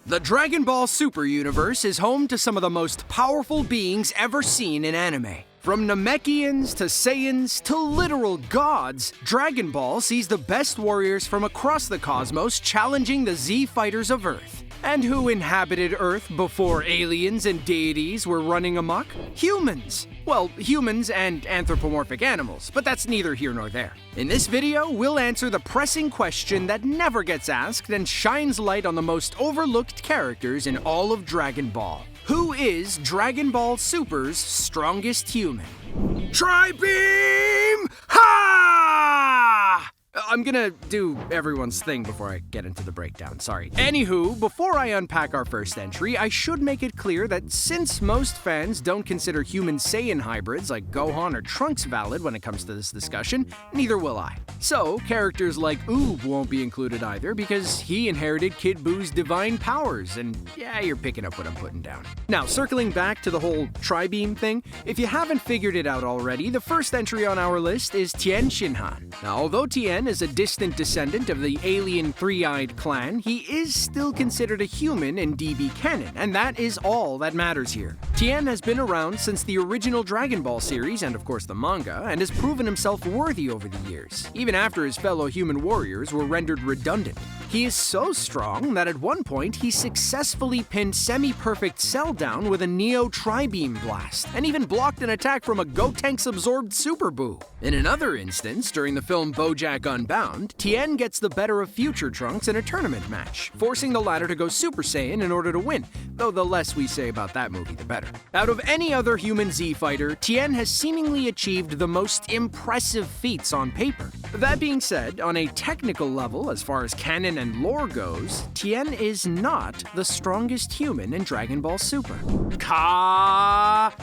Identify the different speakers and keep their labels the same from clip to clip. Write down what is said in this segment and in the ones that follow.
Speaker 1: The Dragon Ball Super universe is home to some of the most powerful beings ever seen in anime. From Namekians to Saiyans to literal gods, Dragon Ball sees the best warriors from across the cosmos challenging the Z fighters of Earth. And who inhabited Earth before aliens and deities were running amok? Humans! Well, humans and anthropomorphic animals, but that's neither here nor there. In this video, we'll answer the pressing question that never gets asked and shines light on the most overlooked characters in all of Dragon Ball. Who is Dragon Ball Super's strongest human? Tri-Beam! Ha! I'm gonna do everyone's thing before I get into the breakdown, sorry. Anywho, before I unpack our first entry, I should make it clear that since most fans don't consider human Saiyan hybrids like Gohan or Trunks valid when it comes to this discussion, neither will I. So, characters like Oob won't be included either because he inherited Kid Buu's divine powers, and yeah, you're picking up what I'm putting down. Now, circling back to the whole Tri-Beam thing, if you haven't figured it out already, the first entry on our list is Tien Shinhan. Now, although Tien is a distant descendant of the alien three-eyed clan, he is still considered a human in DB canon, and that is all that matters here. Tien has been around since the original Dragon Ball series, and of course the manga, and has proven himself worthy over the years, even after his fellow human warriors were rendered redundant. He is so strong that at one point he successfully pinned Semi-Perfect Cell down with a Neo Tri-Beam blast, and even blocked an attack from a Gotenks absorbed Super Buu. In another instance, during the film BoJack Unbound, Tien gets the better of Future Trunks in a tournament match, forcing the latter to go Super Saiyan in order to win, though the less we say about that movie the better. Out of any other human Z fighter, Tien has seemingly achieved the most impressive feats on paper. That being said, on a technical level, as far as canon and lore goes, Tien is not the strongest human in Dragon Ball Super. Kamehameha!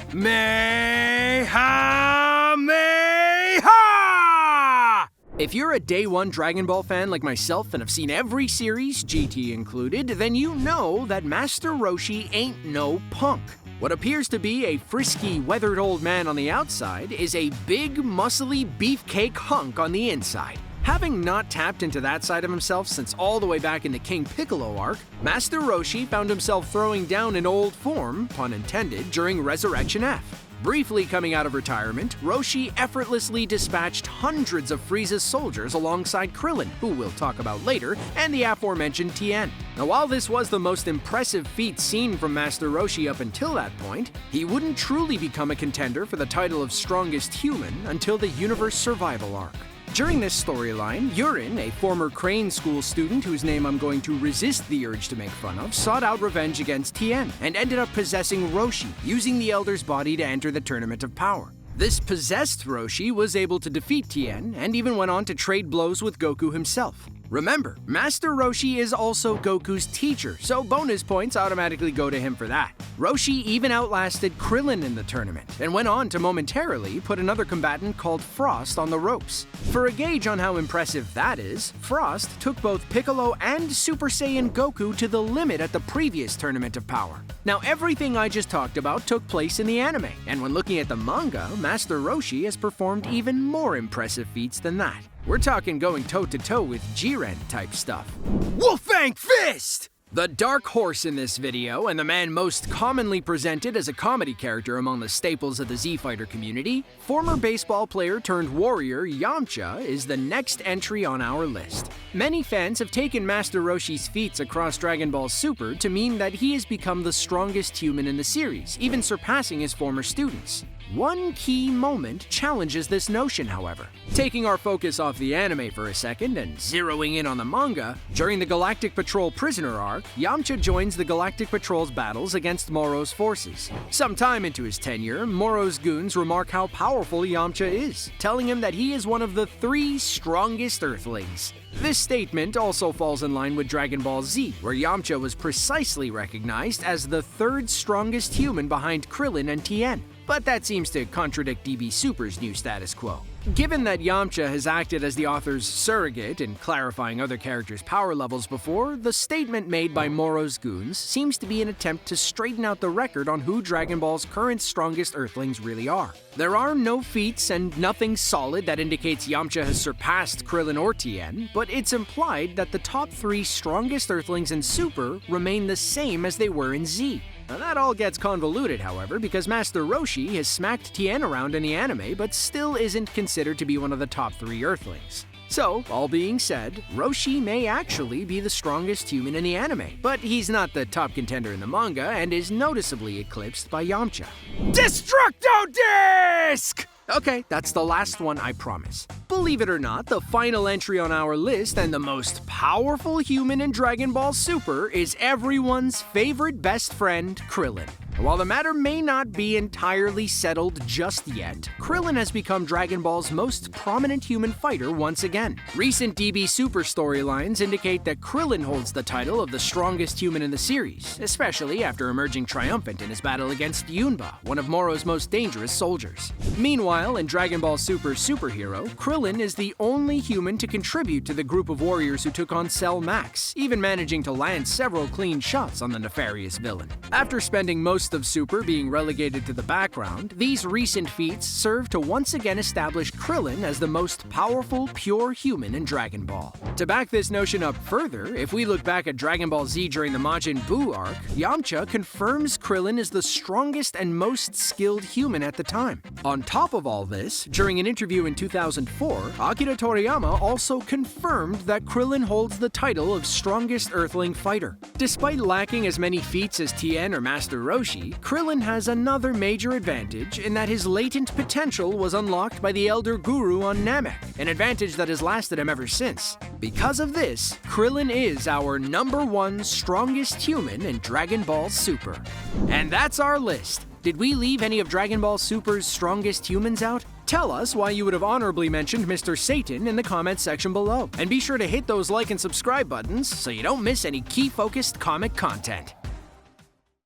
Speaker 1: If you're a day one Dragon Ball fan like myself and have seen every series, GT included, then you know that Master Roshi ain't no punk. What appears to be a frisky, weathered old man on the outside is a big, muscly beefcake hunk on the inside. Having not tapped into that side of himself since all the way back in the King Piccolo arc, Master Roshi found himself throwing down in old form, pun intended, during Resurrection F. Briefly coming out of retirement, Roshi effortlessly dispatched hundreds of Freiza's soldiers alongside Krillin, who we'll talk about later, and the aforementioned Tien. Now, while this was the most impressive feat seen from Master Roshi up until that point, he wouldn't truly become a contender for the title of strongest human until the Universe Survival arc. During this storyline, Yurin, a former Crane School student whose name I'm going to resist the urge to make fun of, sought out revenge against Tien and ended up possessing Roshi, using the Elder's body to enter the Tournament of Power. This possessed Roshi was able to defeat Tien and even went on to trade blows with Goku himself. Remember, Master Roshi is also Goku's teacher, so bonus points automatically go to him for that. Roshi even outlasted Krillin in the tournament, and went on to momentarily put another combatant called Frost on the ropes. For a gauge on how impressive that is, Frost took both Piccolo and Super Saiyan Goku to the limit at the previous Tournament of Power. Now, everything I just talked about took place in the anime, and when looking at the manga, Master Roshi has performed even more impressive feats than that. We're talking going toe-to-toe with Jiren type stuff. Wolfang Fist! The dark horse in this video, and the man most commonly presented as a comedy character among the staples of the Z-Fighter community, former baseball player turned warrior Yamcha is the next entry on our list. Many fans have taken Master Roshi's feats across Dragon Ball Super to mean that he has become the strongest human in the series, even surpassing his former students. One key moment challenges this notion, however. Taking our focus off the anime for a second and zeroing in on the manga, during the Galactic Patrol Prisoner arc, Yamcha joins the Galactic Patrol's battles against Moro's forces. Sometime into his tenure, Moro's goons remark how powerful Yamcha is, telling him that he is one of the 3 strongest Earthlings. This statement also falls in line with Dragon Ball Z, where Yamcha was precisely recognized as the 3rd strongest human behind Krillin and Tien. But that seems to contradict DB Super's new status quo. Given that Yamcha has acted as the author's surrogate in clarifying other characters' power levels before, the statement made by Moro's goons seems to be an attempt to straighten out the record on who Dragon Ball's current strongest Earthlings really are. There are no feats and nothing solid that indicates Yamcha has surpassed Krillin or Tien, but it's implied that the top 3 strongest Earthlings in Super remain the same as they were in Z. Now that all gets convoluted, however, because Master Roshi has smacked Tien around in the anime, but still isn't considered to be one of the top 3 Earthlings. So, all being said, Roshi may actually be the strongest human in the anime, but he's not the top contender in the manga and is noticeably eclipsed by Yamcha. Destructo Disc! Okay, that's the last one, I promise. Believe it or not, the final entry on our list and the most powerful human in Dragon Ball Super is everyone's favorite best friend, Krillin. And while the matter may not be entirely settled just yet, Krillin has become Dragon Ball's most prominent human fighter once again. Recent DB Super storylines indicate that Krillin holds the title of the strongest human in the series, especially after emerging triumphant in his battle against Yunba, one of Moro's most dangerous soldiers. Meanwhile, in Dragon Ball Super Superhero, Krillin is the only human to contribute to the group of warriors who took on Cell Max, even managing to land several clean shots on the nefarious villain. After spending most of Super being relegated to the background, these recent feats serve to once again establish Krillin as the most powerful, pure human in Dragon Ball. To back this notion up further, if we look back at Dragon Ball Z during the Majin Buu arc, Yamcha confirms Krillin is the strongest and most skilled human at the time. On top of all this, during an interview in 2004, Akira Toriyama also confirmed that Krillin holds the title of strongest Earthling fighter. Despite lacking as many feats as Tien or Master Roshi, Krillin has another major advantage in that his latent potential was unlocked by the Elder Guru on Namek, an advantage that has lasted him ever since. Because of this, Krillin is our #1 strongest human in Dragon Ball Super. And that's our list. Did we leave any of Dragon Ball Super's strongest humans out? Tell us why you would have honorably mentioned Mr. Satan in the comments section below. And be sure to hit those like and subscribe buttons so you don't miss any key-focused comic content.